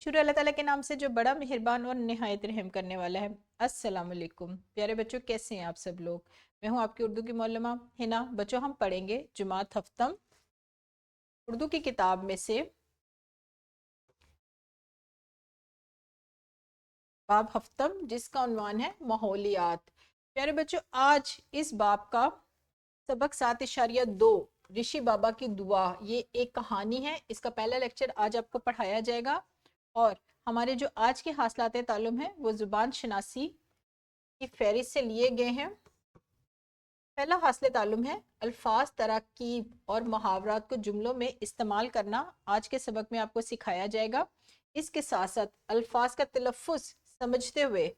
शुरू अल्लाह ताला के नाम से जो बड़ा मेहरबान और निहायत रहम करने वाला है। अस्सलाम वालेकुम प्यारे बच्चों, कैसे हैं आप सब लोग। मैं हूं आपकी उर्दू की मौलमा हिना। बच्चों, हम पढ़ेंगे जुमात हफ्तम उर्दू की किताब में से बाब हफ्तम, जिसका उन्वान है माहौलियात। प्यारे बच्चों, आज इस बाब का सबक 7.2 ऋषि बाबा की दुआ, ये एक कहानी है। इसका पहला लेक्चर आज आपको पढ़ाया जाएगा और हमारे जो आज के हासिलात तालुम है वो जुबान शनासी की फहरिस्त से लिए गए हैं। पहला हासिल तालुम है अल्फाज, तराकीब और मुहावरात को जुमलों में इस्तेमाल करना। आज के सबक में आपको सिखाया जाएगा। इसके साथ साथ अल्फाज का तलफ़ुज़ समझते हुए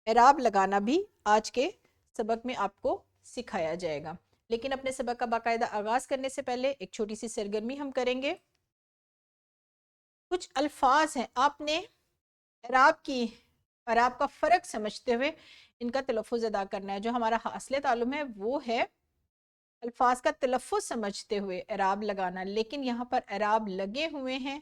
एराब लगाना भी आज के सबक में आपको सिखाया जाएगा। लेकिन अपने सबक का बाकायदा आगाज़ करने से पहले एक छोटी सी सरगर्मी हम करेंगे। कुछ अल्फाज हैं, आपने एराब की एराब का फ़र्क समझते हुए इनका तलफ़ुज़ अदा करना है। जो हमारा हासिल तालुम है वो है अल्फाज का तलफ़ुज़ समझते हुए एराब लगाना। लेकिन यहाँ पर एराब लगे हुए हैं,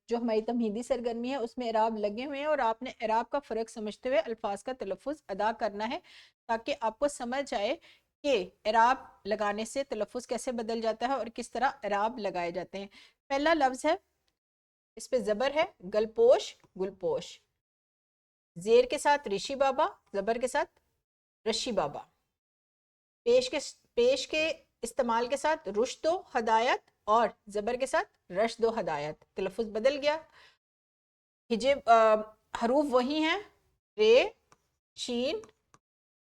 जो हमारी तमहीदी सरगर्मी है उसमें एराब लगे हुए हैं और आपने एराब का फ़र्क समझते हुए अल्फाज का तलफ़ुज़ अदा करना है, ताकि आपको समझ आए कि एराब लगाने से तलफ़ुज़ कैसे बदल जाता है और किस तरह एराब लगाए जाते हैं। पहला लफ्ज़ है, इस पे ज़बर है, गलपोश गुलपोश। ज़ेर के साथ ऋषि बाबा, ज़बर के साथ रशी बाबा। पेश के इस्तेमाल के साथ रुश्तो हदायत और ज़बर के साथ रश्दो हदायत। तलफ़ुज़ बदल गया। हिजे हरूफ वही हैं, रे, शीन,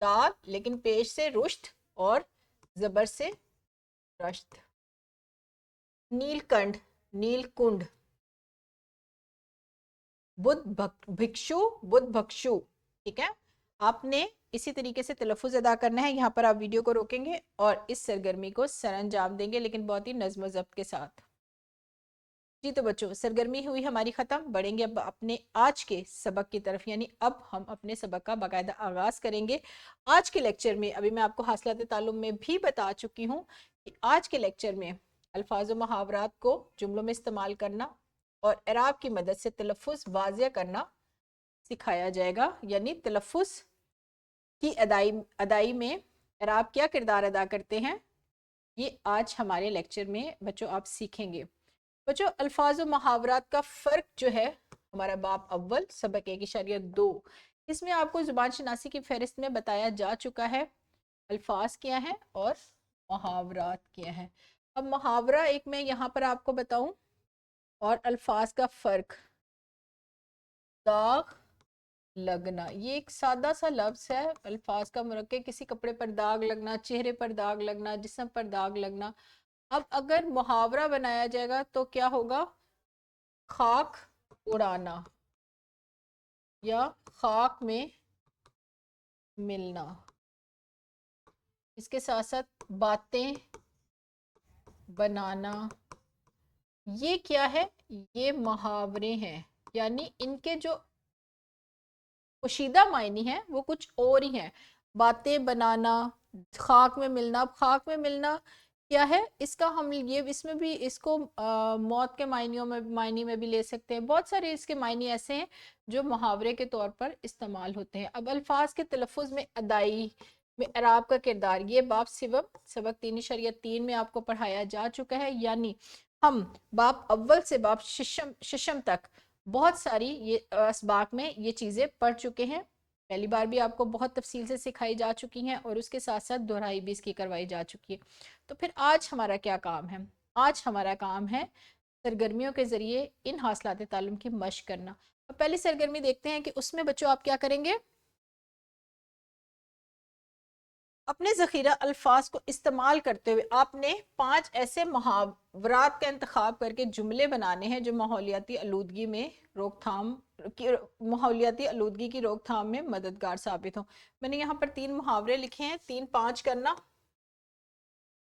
दाल, लेकिन पेश से रुश्त और ज़बर से रश्द। नीलकंठ, नीलकुंड। बुद्ध भिक्षु, बुद्ध भक्षु। ठीक है, आपने इसी तरीके से तलफ़ुज़ अदा करना है। यहाँ पर आप वीडियो को रोकेंगे और इस सरगर्मी को सरअंजाम देंगे, लेकिन बहुत ही नज़्म ज़ब्त के साथ। जी तो बच्चों, सरगर्मी हुई हमारी ख़त्म। बढ़ेंगे अब अपने आज के सबक की तरफ, यानी अब हम अपने सबक का बाकायदा आगाज़ करेंगे। आज के लेक्चर में अभी मैं आपको हासिलात तालुम में भी बता चुकी हूँ कि आज के लेक्चर में अल्फाज व मुहावरात को जुमलों में इस्तेमाल करना और एराब की मदद से तलफ़ुज़ वाज़िया करना सिखाया जाएगा। यानी तलफ़ुज़ की अदाई में एराब क्या किरदार अदा करते हैं, ये आज हमारे लेक्चर में बच्चों आप सीखेंगे। बच्चों, अल्फाज व मुहावरात का फ़र्क जो है, हमारा बाब अव्वल सबक 1.2, इसमें आपको ज़ुबान शनासी की फहरिस्त में बताया जा चुका है अल्फाज क्या है और मुहावरात क्या है। अब मुहावरा एक मैं यहाँ पर आपको बताऊं और अल्फाज का फ़र्क। दाग लगना, ये एक सादा सा लफ्ज़ है। अल्फाज का मुरक्कब, किसी कपड़े पर दाग लगना, चेहरे पर दाग लगना, जिस्म पर दाग लगना। अब अगर मुहावरा बनाया जाएगा तो क्या होगा, खाक उड़ाना या खाक में मिलना। इसके साथ साथ बातें बनाना, ये क्या है, ये मुहावरे हैं। यानी इनके जो पोशीदा मायने हैं वो कुछ और ही हैं। बातें बनाना, खाक में मिलना। अब खाक में मिलना क्या है, इसका हम ये इसमें भी इसको मौत के मायने में भी ले सकते हैं। बहुत सारे इसके मायने ऐसे हैं जो मुहावरे के तौर पर इस्तेमाल होते हैं। अब अल्फाज के तलफ़ुज़ में अदाई में एराब का किरदार, ये बाब सिवम सबक 3.3 में आपको पढ़ाया जा चुका है। यानी हम बाब अव्वल से बाब शिशम तक बहुत सारी ये असबाक में ये चीज़ें पढ़ चुके हैं। पहली बार भी आपको बहुत तफसील से सिखाई जा चुकी हैं और उसके साथ साथ दोहराई भी इसकी करवाई जा चुकी है। तो फिर आज हमारा क्या काम है, आज हमारा काम है सरगर्मियों के ज़रिए इन हासिलात ताल्लुम की मशक करना। और पहली सरगर्मी देखते हैं कि उसमें बच्चों आप क्या करेंगे। अपने ज़ख़ीरा अल्फाज को इस्तेमाल करते हुए आपने 5 ऐसे मुहावरात का इंतखाब करके जुमले बनाने हैं जो माहौलियाती आलूदगी में रोकथाम की माहौलियाती आलूदगी की रोकथाम में मददगार साबित हो। मैंने यहाँ पर 3 मुहावरे लिखे हैं, 3-5 करना,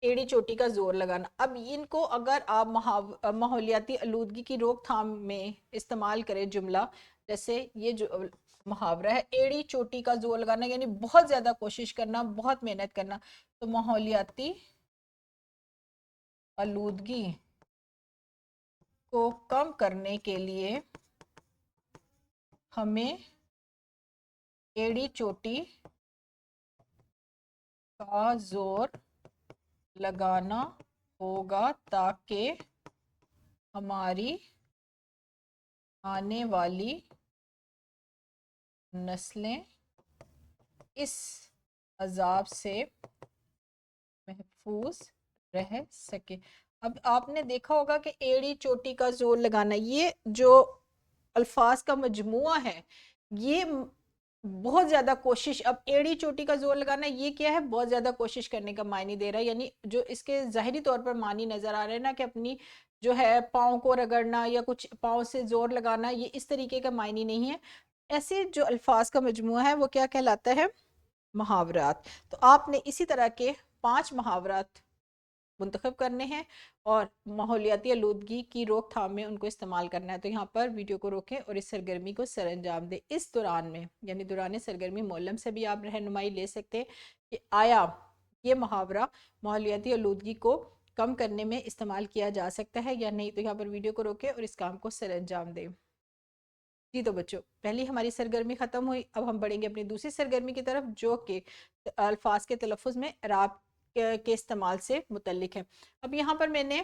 एड़ी चोटी का जोर लगाना। अब इनको अगर आप माहौलियाती आलूदगी की रोकथाम में इस्तेमाल करें जुमला, जैसे ये जो मुहावरा है एड़ी चोटी का जोर लगाना, यानी बहुत ज़्यादा कोशिश करना, बहुत मेहनत करना। तो माहौलियाती आलूदगी को कम करने के लिए हमें एड़ी चोटी का जोर लगाना होगा ताकि हमारी आने वाली नस्लें इस अजाब से महफूज रह सके। अब आपने देखा होगा कि एड़ी चोटी का जोर लगाना, ये जो अल्फाज का मजमुआ है, ये बहुत ज्यादा कोशिश, अब एड़ी चोटी का जोर लगाना ये क्या है, बहुत ज्यादा कोशिश करने का मायने दे रहा है। यानी जो इसके जाहिरी तौर पर मानी नजर आ रहे हैं ना कि अपनी जो है पाँव को रगड़ना या कुछ पाँव से जोर लगाना, ये इस तरीके का मायने नहीं है। ऐसे जो अल्फाज का मजमुआ है वो क्या कहलाता है, मुहावरात। तो आपने इसी तरह के 5 मुहावरात मुंतखब करने हैं और माहौलियाती आलूदगी की रोकथाम में उनको इस्तेमाल करना है। तो यहाँ पर वीडियो को रोकें और इस सरगर्मी को सर अंजाम दें। इस दौरान में यानी दौरान सरगर्मी मोल्लम से भी आप रहनुमाई ले सकते हैं कि आया ये मुहावरा माहौलियाती आलूदगी को कम करने में इस्तेमाल किया जा सकता है या नहीं। तो यहाँ पर वीडियो को रोकें और इस काम को सर अंजाम दें। जी तो बच्चों, पहली हमारी सरगर्मी ख़त्म हुई, अब हम बढ़ेंगे अपनी दूसरी सरगर्मी की तरफ जो कि अल्फाज के तलफ़ुज़ में इराब के इस्तेमाल से मुतल्लिक है। अब यहाँ पर मैंने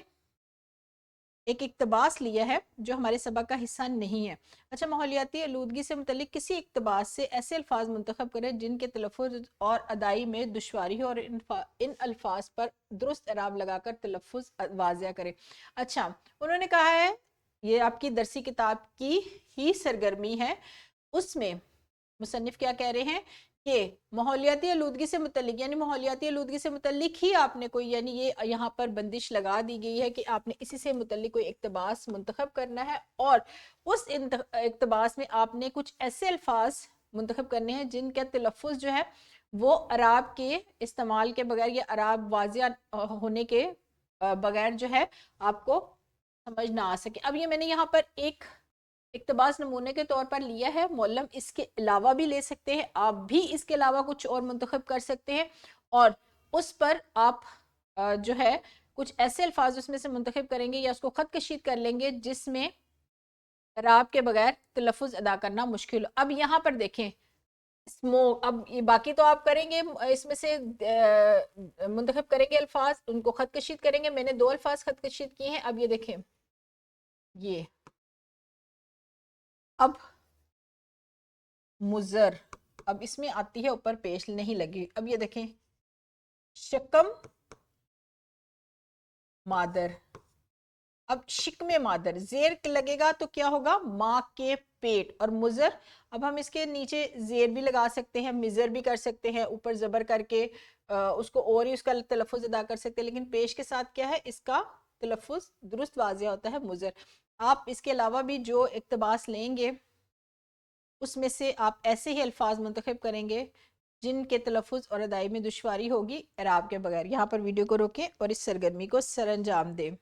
एक इक्तबास लिया है जो हमारे सबक का हिस्सा नहीं है। अच्छा, माहौलियाती आलूदगी से मुतल्लिक किसी इक्तबास से ऐसे अल्फाज मुंतखब करें जिनके तलफ़ुज़ और अदाई में दुश्वारी हो और इन अल्फाज पर दुरुस्त इराब लगाकर तलफ़ुज़ वाज़िया करें। अच्छा, उन्होंने कहा है ये आपकी दरसी किताब की ही सरगर्मी है, उसमें मुसन्निफ क्या कह रहे हैं कि माहौलियाती आलूदगी से मुतल्लिक, यानी माहौलियाती आलूदगी से मुतल्लिक ही आपने कोई, यानी ये यहाँ पर बंदिश लगा दी गई है कि आपने इसी से मुतल्लिक कोई इक्तबास मुंतखब करना है और उस इक्तबास में आपने कुछ ऐसे अल्फाज मुंतखब करने हैं जिनका तलफ़ुज़ जो है वो अराब के इस्तेमाल के बगैर या अराब वाजिया होने के बगैर जो है आपको समझ ना आ सके। अब ये मैंने यहाँ पर एक इक्तबास नमूने के तौर पर लिया है, मौलम इसके अलावा भी ले सकते हैं, आप भी इसके अलावा कुछ और मुंतखब कर सकते हैं और उस पर आप जो है कुछ ऐसे अल्फाज उसमें से मुंतखब करेंगे या उसको खत कशीद कर लेंगे जिसमें राब के बगैर तलफ़ुज़ अदा करना मुश्किल हो। अब यहाँ पर देखें स्मोक, अब ये बाकी तो आप करेंगे, इसमें से मुंतखब करेंगे अल्फाज, उनको खत कशीद करेंगे। मैंने 2 अल्फाज खत कशीद किए हैं। अब ये देखें, ये अब मुजर, अब इसमें आती है ऊपर पेश नहीं लगी। अब ये देखें शकम मादर, अब शिकमे मादर जेर लगेगा तो क्या होगा, माँ के पेट। और मुजर, अब हम इसके नीचे जेर भी लगा सकते हैं, मिजर भी कर सकते हैं, ऊपर जबर करके उसको और ही उसका तलफ़ुज़ अदा कर सकते हैं, लेकिन पेश के साथ क्या है, इसका तलफ़ुज़ दुरुस्त वाज़िया होता है मुजर। आप इसके अलावा भी जो इक्तबास लेंगे उसमें से आप ऐसे ही अल्फाज मुंतखब करेंगे जिनके तलफ़ुज़ और अदाई में दुश्वारी होगी इराब के बगैर। यहाँ पर वीडियो को रोकें और इस सरगर्मी को सरअंजाम दें।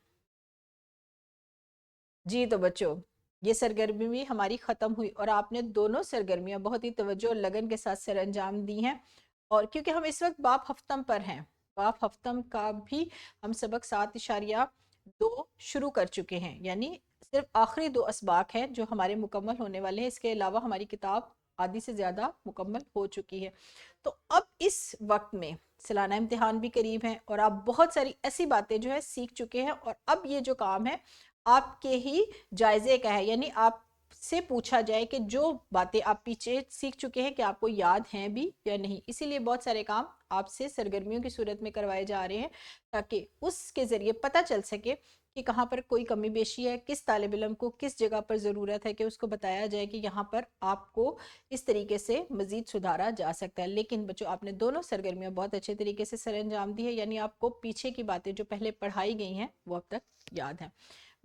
जी तो बच्चों, ये सरगर्मी भी हमारी ख़त्म हुई और आपने दोनों सरगर्मियाँ बहुत ही तवज्जो और लगन के साथ सरअंजाम दी हैं। और क्योंकि हम इस वक्त बाब हफ्तम पर हैं, बाब हफ्तम का भी हम सबक 7.2 शुरू कर चुके हैं, यानी सिर्फ आखिरी 2 असबाक हैं जो हमारे मुकम्मल होने वाले हैं। इसके अलावा हमारी किताब आधी से ज़्यादा मुकम्मल हो चुकी है। तो अब इस वक्त में सालाना इम्तिहान भी करीब है और आप बहुत सारी ऐसी बातें जो है सीख चुके हैं और अब ये जो काम है आपके ही जायजे का है, यानी आपसे पूछा जाए कि जो बातें आप पीछे सीख चुके हैं कि आपको याद हैं भी या नहीं। इसीलिए बहुत सारे काम आपसे सरगर्मियों की सूरत में करवाए जा रहे हैं ताकि उसके ज़रिए पता चल सके कि कहाँ पर कोई कमी बेशी है, किस तालिब इल्म को किस जगह पर ज़रूरत है कि उसको बताया जाए कि यहाँ पर आपको इस तरीके से मज़ीद सुधारा जा सकता है। लेकिन बच्चों, आपने दोनों सरगर्मियाँ बहुत अच्छे तरीके से सर अंजाम दी है, यानी आपको पीछे की बातें जो पहले पढ़ाई गई हैं वो अब तक याद हैं।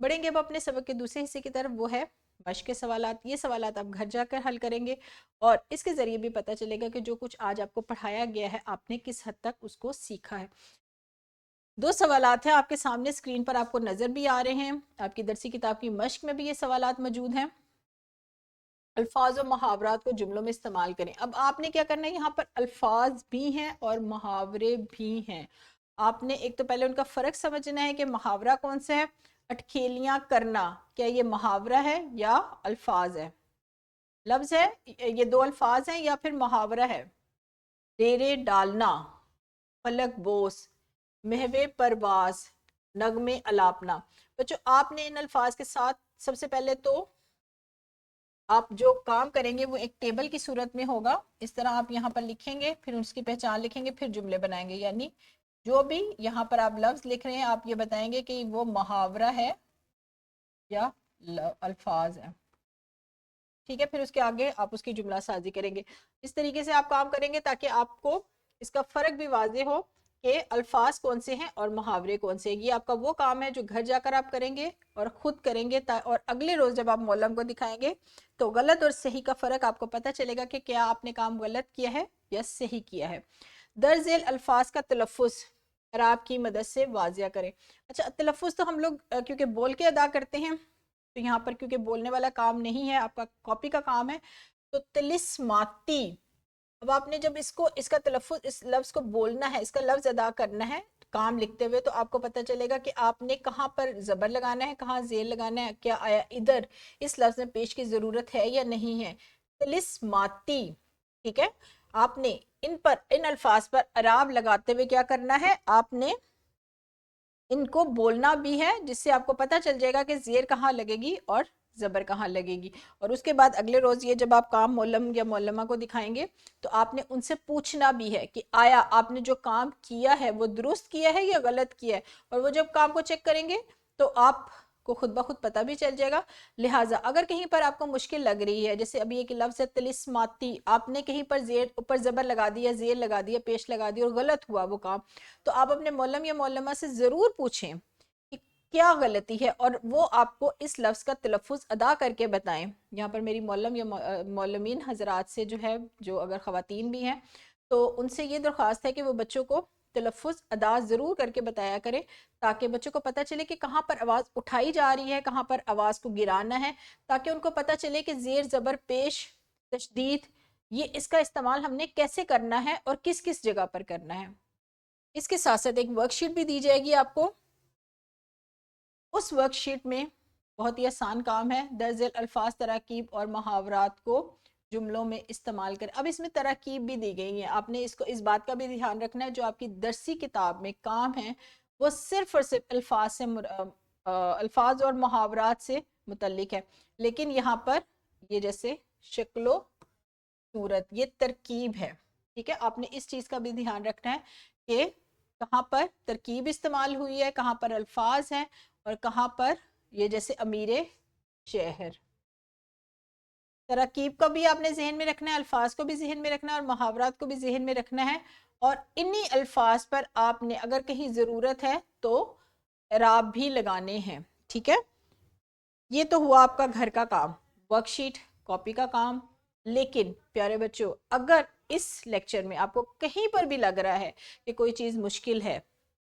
बढ़ेंगे अब अपने सबक के दूसरे हिस्से की तरफ, वो है मश्क के सवालात। ये सवालात आप घर जाकर हल करेंगे और इसके ज़रिए भी पता चलेगा कि जो कुछ आज आपको पढ़ाया गया है आपने किस हद तक उसको सीखा है। 2 सवालात हैं आपके सामने स्क्रीन पर, आपको नज़र भी आ रहे हैं, आपकी दरसी किताब की मश्क में भी ये सवालात मौजूद हैं। अल्फाज और मुहावरात को जुमलों में इस्तेमाल करें। अब आपने क्या करना है, यहाँ पर अल्फाज भी हैं और मुहावरे भी हैं। आपने एक तो पहले उनका फ़र्क समझना है कि मुहावरा कौन सा है। अटखेलियाँ करना, क्या ये मुहावरा है या अल्फाज है। लफ्ज है, ये दो अल्फाज हैं या फिर मुहावरा है। डेरे डालना, फलक बोस, महवे परवाज, नगमे अलापना। बच्चों आपने इन अल्फाज के साथ सबसे पहले तो आप जो काम करेंगे वो एक टेबल की सूरत में होगा। इस तरह आप यहाँ पर लिखेंगे, फिर उसकी पहचान लिखेंगे, फिर जुमले बनाएंगे। यानी जो भी यहाँ पर आप लफ्ज लिख रहे हैं आप ये बताएंगे कि वो मुहावरा है या अल्फाज है। ठीक है, फिर उसके आगे आप उसकी जुमला साजी करेंगे। इस तरीके से आप काम करेंगे ताकि आपको इसका फ़र्क भी वाज़े हो कि अल्फाज कौन से हैं और मुहावरे कौन से हैं। ये आपका वो काम है जो घर जाकर आप करेंगे और ख़ुद करेंगे, और अगले रोज़ जब आप मौलम को दिखाएंगे तो गलत और सही का फ़र्क आपको पता चलेगा कि क्या आपने काम गलत किया है या सही किया है। दर्ज झेल अल्फाज का तलफ़ुज़ आप की मदद से वाजिया करें। अच्छा, तलफ़ुज़ तो हम लोग क्योंकि बोल के अदा करते हैं, तो यहाँ पर क्योंकि बोलने वाला काम नहीं है, आपका कॉपी का काम है, तो तिलिस्माती। अब आपने जब इसका तलफ़ुज़, इस लफ्ज़ को बोलना है, इसका लफ्ज़ अदा करना है काम लिखते हुए, तो आपको पता चलेगा कि आपने कहाँ पर ज़बर लगाना है, कहाँ ज़ेर लगाना है, क्या आया इधर इस लफ्ज़ में पेश की ज़रूरत है या नहीं है। तिलिस्माती, ठीक है। आपने इन अल्फाज पर अराब लगाते हुए क्या करना है, आपने इनको बोलना भी है, जिससे आपको पता चल जाएगा कि ज़ेर कहाँ लगेगी और ज़बर कहाँ लगेगी। और उसके बाद अगले रोज़ ये जब आप काम मौलम या मौलमा को दिखाएंगे तो आपने उनसे पूछना भी है कि आया आपने जो काम किया है वो दुरुस्त किया है या गलत किया है। और वो जब काम को चेक करेंगे तो आप को खुद ब खुद पता भी चल जाएगा। लिहाजा अगर कहीं पर आपको मुश्किल लग रही है, जैसे अभी एक लफ्ज़ है तिलिस्माती, आपने कहीं पर ज़ेर ऊपर ज़बर लगा दिया, ज़ेर लगा दिया, पेश लगा दिया और गलत हुआ वो काम, तो आप अपने मौलम या मौलमा से ज़रूर पूछें कि क्या गलती है और वो आपको इस लफ्ज़ का तलफ़ुज़ अदा करके बताएं। यहाँ पर मेरी मौलम या मौलमीन हज़रात से जो है, जो अगर ख़वातीन भी हैं, तो उनसे ये दरख्वास्त है कि वो बच्चों को तलफ़ुज़ अदा ज़रूर करके बताया करें, ताकि बच्चों को पता चले कि कहाँ पर आवाज़ उठाई जा रही है, कहाँ पर आवाज़ को गिराना है, ताकि उनको पता चले कि ज़ेर ज़बर पेश तशदीद ये इसका इस्तेमाल हमने कैसे करना है और किस किस जगह पर करना है। इसके साथ साथ एक वर्कशीट भी दी जाएगी आपको। उस वर्कशीट में बहुत ही आसान काम है, दर्ज अल्फाज, तरकीब और मुहावरात को जुमलों में इस्तेमाल करें। अब इसमें तरकीब भी दी गई है, आपने इसको इस बात का भी ध्यान रखना है, जो आपकी दरसी किताब में काम है वो सिर्फ और सिर्फ अल्फाज और मुहावरात से मुतल्लिक है। लेकिन यहाँ पर ये जैसे शक्लो सूरत, ये तरकीब है, ठीक है। आपने इस चीज़ का भी ध्यान रखना है कि कहाँ पर तरकीब इस्तेमाल हुई है, कहाँ पर अल्फाज हैं और कहाँ पर ये जैसे अमीर शहर। तरकीब को भी आपने जहन में रखना है, अल्फाज को भी जहन में रखना है और मुहावरात को भी जहन में रखना है। और इन्हीं अल्फाज पर आपने अगर कहीं ज़रूरत है तो एराब भी लगाने हैं, ठीक है। ये तो हुआ आपका घर का काम, वर्कशीट, कॉपी का काम। लेकिन प्यारे बच्चों, अगर इस लेक्चर में आपको कहीं पर भी लग रहा है कि कोई चीज़ मुश्किल है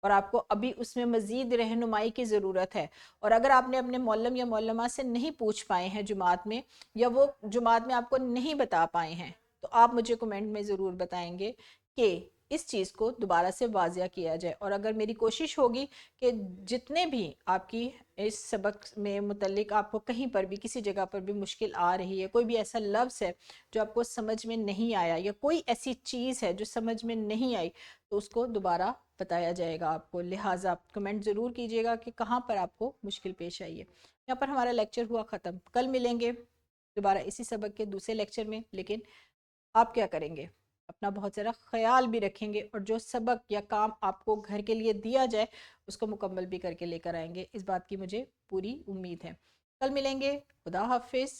और आपको अभी उसमें मज़ीद रहनुमाई की ज़रूरत है, और अगर आपने अपने मौलम या मौलमा से नहीं पूछ पाए हैं जुमात में, या वो जुमात में आपको नहीं बता पाए हैं, तो आप मुझे कमेंट में ज़रूर बताएंगे कि इस चीज़ को दोबारा से वाजिया किया जाए। और अगर मेरी कोशिश होगी कि जितने भी आपकी इस सबक में मुतल्लिक आपको कहीं पर भी किसी जगह पर भी मुश्किल आ रही है, कोई भी ऐसा लफ्ज़ है जो आपको समझ में नहीं आया या कोई ऐसी चीज़ है जो समझ में नहीं आई, तो उसको दोबारा बताया जाएगा आपको। लिहाजा आप कमेंट ज़रूर कीजिएगा कि कहाँ पर आपको मुश्किल पेश आई है। यहाँ पर हमारा लेक्चर हुआ ख़त्म। कल मिलेंगे दोबारा इसी सबक के दूसरे लेक्चर में। लेकिन आप क्या करेंगे, अपना बहुत ज़रा ख्याल भी रखेंगे और जो सबक या काम आपको घर के लिए दिया जाए उसको मुकम्मल भी करके लेकर आएंगे, इस बात की मुझे पूरी उम्मीद है। कल मिलेंगे। खुदा हाफिज़।